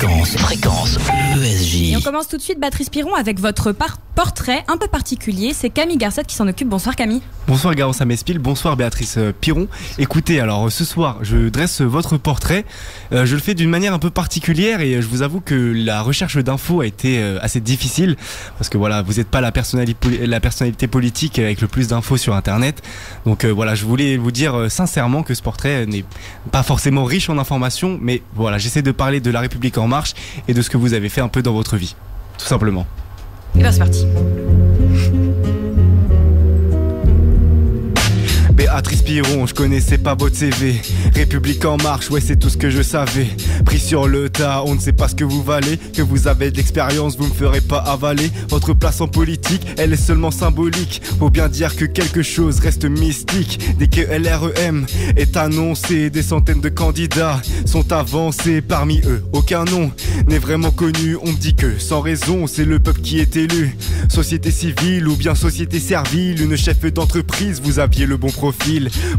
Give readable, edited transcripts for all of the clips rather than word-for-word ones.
Fréquence ESJ. Et on commence tout de suite, Béatrice Piron, avec votre portrait un peu particulier. C'est Camille Garcette qui s'en occupe. Bonsoir Camille. Bonsoir Garance Amespil, bonsoir Béatrice Piron. Écoutez, alors ce soir, je dresse votre portrait. Je le fais d'une manière un peu particulière et je vous avoue que la recherche d'infos a été assez difficile parce que voilà, vous n'êtes pas la personnalité politique avec le plus d'infos sur Internet. Donc voilà, je voulais vous dire sincèrement que ce portrait n'est pas forcément riche en informations, mais voilà, j'essaie de parler de La République en marche et de ce que vous avez fait un peu dans votre vie, tout simplement. Et bien c'est parti. Béatrice Piron, je connaissais pas votre CV. République en marche, ouais c'est tout ce que je savais. Pris sur le tas, on ne sait pas ce que vous valez. Que vous avez de l'expérience, vous me ferez pas avaler. Votre place en politique, elle est seulement symbolique. Faut bien dire que quelque chose reste mystique. Dès que LREM est annoncé, des centaines de candidats sont avancés. Parmi eux, aucun nom n'est vraiment connu. On me dit que sans raison, c'est le peuple qui est élu. Société civile ou bien société servile, une chef d'entreprise, vous aviez le bon profil.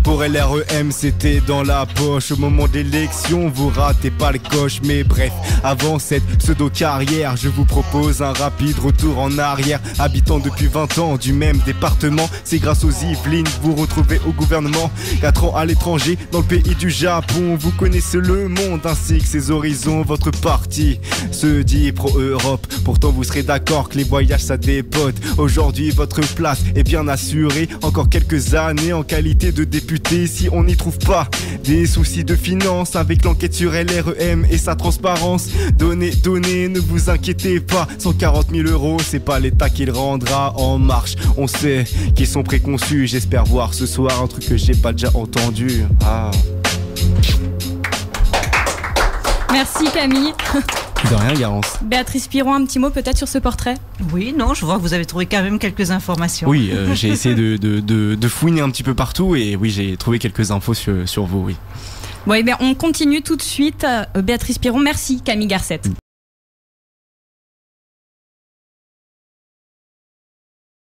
Pour LREM, c'était dans la poche. Au moment d'élection, vous ratez pas le coche. Mais bref, avant cette pseudo-carrière, je vous propose un rapide retour en arrière. Habitant depuis 20 ans du même département, c'est grâce aux Yvelines vous retrouvez au gouvernement. 4 ans à l'étranger, dans le pays du Japon. Vous connaissez le monde ainsi que ses horizons. Votre parti se dit pro-Europe. Pourtant vous serez d'accord que les voyages ça dépote. Aujourd'hui votre place est bien assurée. Encore quelques années en qualité de député, si on n'y trouve pas des soucis de finances avec l'enquête sur LREM et sa transparence. Donnez, ne vous inquiétez pas. 140 000 €, c'est pas l'État qui le rendra. En marche, on sait qu'ils sont préconçus. J'espère voir ce soir un truc que j'ai pas déjà entendu. Merci Camille. De rien Garance. Béatrice Piron, un petit mot peut-être sur ce portrait? Oui, non, je vois que vous avez trouvé quand même quelques informations. Oui, j'ai essayé de fouiner un petit peu partout et oui, j'ai trouvé quelques infos sur vous, oui. Bon, et bien on continue tout de suite. Béatrice Piron, merci Camille Garcette.